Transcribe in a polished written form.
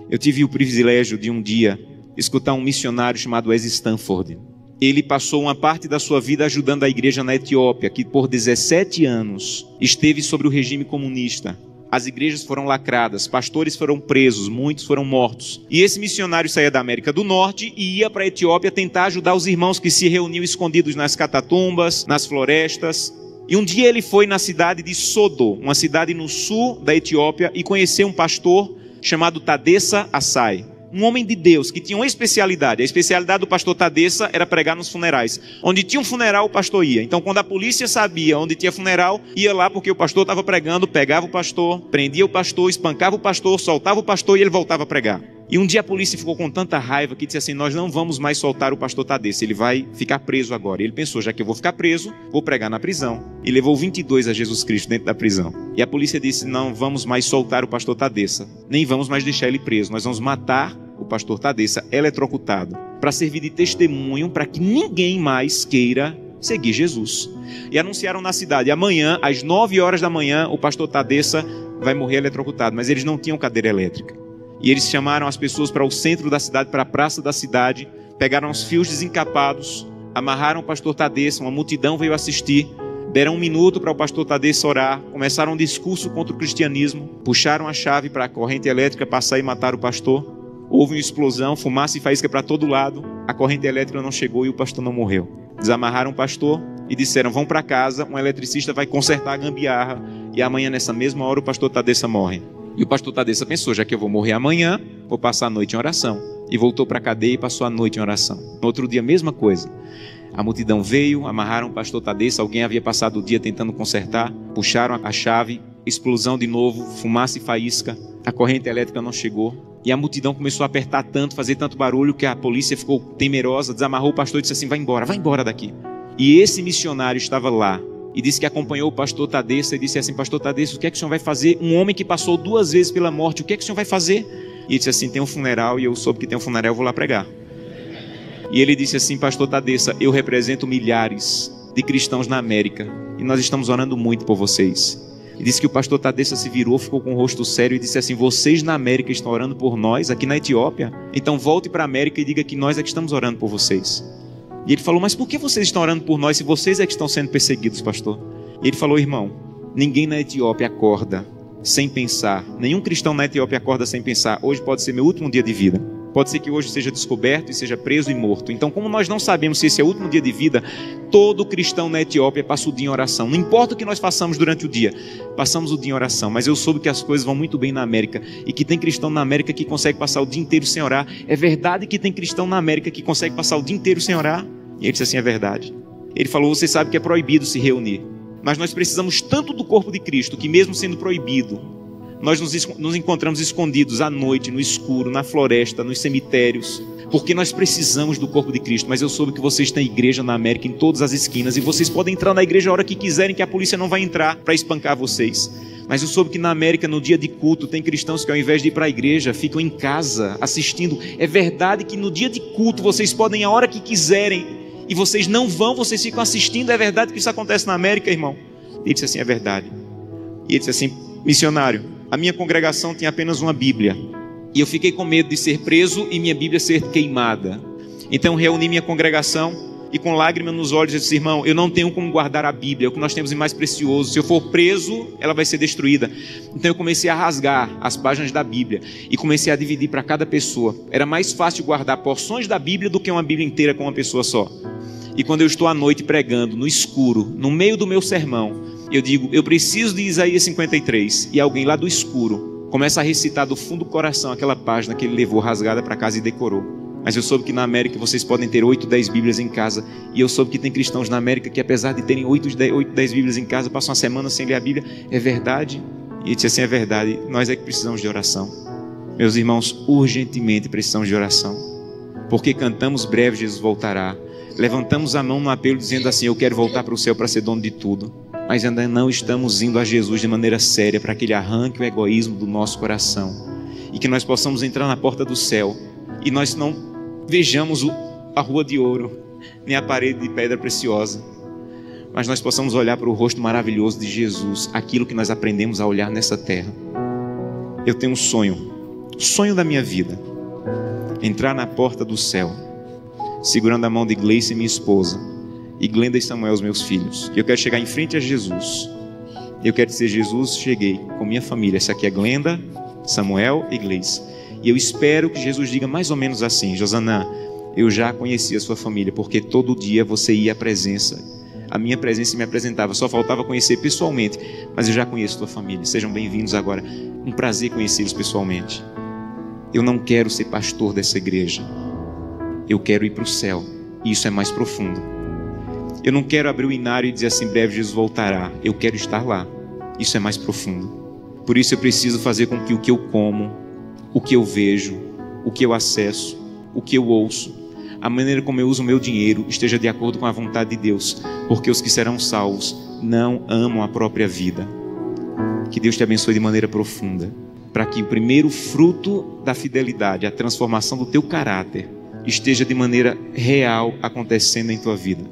Eu tive o privilégio de um dia escutar um missionário chamado Wes Stanford. Ele passou uma parte da sua vida ajudando a igreja na Etiópia, que por 17 anos esteve sob o regime comunista. As igrejas foram lacradas, pastores foram presos, muitos foram mortos. E esse missionário saía da América do Norte e ia para a Etiópia tentar ajudar os irmãos que se reuniam escondidos nas catatumbas, nas florestas. E um dia ele foi na cidade de Sodo, uma cidade no sul da Etiópia, e conheceu um pastor chamado Tadessa Assai. Um homem de Deus que tinha uma especialidade. A especialidade do pastor Tadessa era pregar nos funerais. Onde tinha um funeral, o pastor ia. Então, quando a polícia sabia onde tinha funeral, ia lá porque o pastor estava pregando, pegava o pastor, prendia o pastor, espancava o pastor, soltava o pastor e ele voltava a pregar. E um dia a polícia ficou com tanta raiva que disse assim: nós não vamos mais soltar o pastor Tadessa, ele vai ficar preso agora. E ele pensou: já que eu vou ficar preso, vou pregar na prisão. E levou 22 a Jesus Cristo dentro da prisão. E a polícia disse: não vamos mais soltar o pastor Tadessa, nem vamos mais deixar ele preso, nós vamos matar o pastor Tadessa eletrocutado, para servir de testemunho para que ninguém mais queira seguir Jesus. E anunciaram na cidade: amanhã, às 9 horas da manhã, o pastor Tadessa vai morrer eletrocutado. Mas eles não tinham cadeira elétrica. E eles chamaram as pessoas para o centro da cidade, para a praça da cidade, pegaram os fios desencapados, amarraram o pastor Tadessa, uma multidão veio assistir, deram 1 minuto para o pastor Tadessa orar, começaram um discurso contra o cristianismo, puxaram a chave para a corrente elétrica passar e matar o pastor. Houve uma explosão, fumaça e faísca para todo lado, a corrente elétrica não chegou e o pastor não morreu. Desamarraram o pastor e disseram: vão para casa, um eletricista vai consertar a gambiarra e amanhã nessa mesma hora o pastor Tadessa morre. E o pastor Tadessa pensou: já que eu vou morrer amanhã, vou passar a noite em oração. E voltou para a cadeia e passou a noite em oração. No outro dia, mesma coisa. A multidão veio, amarraram o pastor Tadessa, alguém havia passado o dia tentando consertar, puxaram a chave, explosão de novo, fumaça e faísca, a corrente elétrica não chegou. E a multidão começou a apertar tanto, fazer tanto barulho, que a polícia ficou temerosa, desamarrou o pastor e disse assim: vai embora daqui. E esse missionário estava lá e disse que acompanhou o pastor Tadessa e disse assim: pastor Tadessa, o que é que o senhor vai fazer? Um homem que passou 2 vezes pela morte, o que é que o senhor vai fazer? E ele disse assim: tem um funeral e eu soube que tem um funeral, eu vou lá pregar. E ele disse assim: pastor Tadessa, eu represento milhares de cristãos na América e nós estamos orando muito por vocês. E disse que o pastor Tadessa se virou, ficou com o rosto sério e disse assim: vocês na América estão orando por nós, aqui na Etiópia? Então volte para a América e diga que nós é que estamos orando por vocês. E ele falou: mas por que vocês estão orando por nós se vocês é que estão sendo perseguidos, pastor? E ele falou: irmão, ninguém na Etiópia acorda sem pensar, nenhum cristão na Etiópia acorda sem pensar: hoje pode ser meu último dia de vida. Pode ser que hoje seja descoberto e seja preso e morto. Então, como nós não sabemos se esse é o último dia de vida, todo cristão na Etiópia passa o dia em oração. Não importa o que nós façamos durante o dia, passamos o dia em oração. Mas eu soube que as coisas vão muito bem na América e que tem cristão na América que consegue passar o dia inteiro sem orar. É verdade que tem cristão na América que consegue passar o dia inteiro sem orar? E ele disse assim: é verdade. Ele falou: você sabe que é proibido se reunir, mas nós precisamos tanto do corpo de Cristo que mesmo sendo proibido, nós nos encontramos escondidos à noite, no escuro, na floresta, nos cemitérios, porque nós precisamos do corpo de Cristo. Mas eu soube que vocês têm igreja na América em todas as esquinas e vocês podem entrar na igreja a hora que quiserem, que a polícia não vai entrar para espancar vocês. Mas eu soube que na América, no dia de culto, tem cristãos que ao invés de ir para a igreja, ficam em casa assistindo. É verdade que no dia de culto vocês podem ir a hora que quiserem e vocês não vão, vocês ficam assistindo. É verdade que isso acontece na América, irmão? Ele disse assim: é verdade. E ele disse assim: missionário, a minha congregação tinha apenas uma Bíblia e eu fiquei com medo de ser preso e minha Bíblia ser queimada. Então reuni minha congregação e com lágrimas nos olhos eu disse: irmão, eu não tenho como guardar a Bíblia, é o que nós temos de mais precioso. Se eu for preso, ela vai ser destruída. Então eu comecei a rasgar as páginas da Bíblia e comecei a dividir para cada pessoa. Era mais fácil guardar porções da Bíblia do que uma Bíblia inteira com uma pessoa só. E quando eu estou à noite pregando, no escuro, no meio do meu sermão, eu digo: eu preciso de Isaías 53. E alguém lá do escuro começa a recitar do fundo do coração aquela página que ele levou rasgada para casa e decorou. Mas eu soube que na América vocês podem ter 8, 10 Bíblias em casa. E eu soube que tem cristãos na América que, apesar de terem 8, 10 Bíblias em casa, passam uma semana sem ler a Bíblia. É verdade? E ele disse assim: é verdade, nós é que precisamos de oração. Meus irmãos, urgentemente precisamos de oração. Porque cantamos: breve Jesus voltará. Levantamos a mão no apelo dizendo assim: eu quero voltar para o céu para ser dono de tudo. Mas ainda não estamos indo a Jesus de maneira séria para que Ele arranque o egoísmo do nosso coração e que nós possamos entrar na porta do céu e nós não vejamos a rua de ouro nem a parede de pedra preciosa, mas nós possamos olhar para o rosto maravilhoso de Jesus, aquilo que nós aprendemos a olhar nessa terra. Eu tenho um sonho sonho da minha vida, entrar na porta do céu, segurando a mão de Gleice, minha esposa, e Glenda e Samuel, os meus filhos. Eu quero chegar em frente a Jesus. Eu quero dizer: Jesus, cheguei com minha família. Essa aqui é Glenda, Samuel e Gleice. E eu espero que Jesus diga mais ou menos assim: Josanã, eu já conheci a sua família, porque todo dia você ia à presença. A minha presença me apresentava, só faltava conhecer pessoalmente, mas eu já conheço a tua família. Sejam bem-vindos agora. Um prazer conhecê-los pessoalmente. Eu não quero ser pastor dessa igreja. Eu quero ir para o céu. E isso é mais profundo. Eu não quero abrir o inário e dizer assim: breve Jesus voltará. Eu quero estar lá. Isso é mais profundo. Por isso eu preciso fazer com que o que eu como, o que eu vejo, o que eu acesso, o que eu ouço, a maneira como eu uso o meu dinheiro esteja de acordo com a vontade de Deus. Porque os que serão salvos não amam a própria vida. Que Deus te abençoe de maneira profunda, para que o primeiro fruto da fidelidade, a transformação do teu caráter, esteja de maneira real acontecendo em tua vida.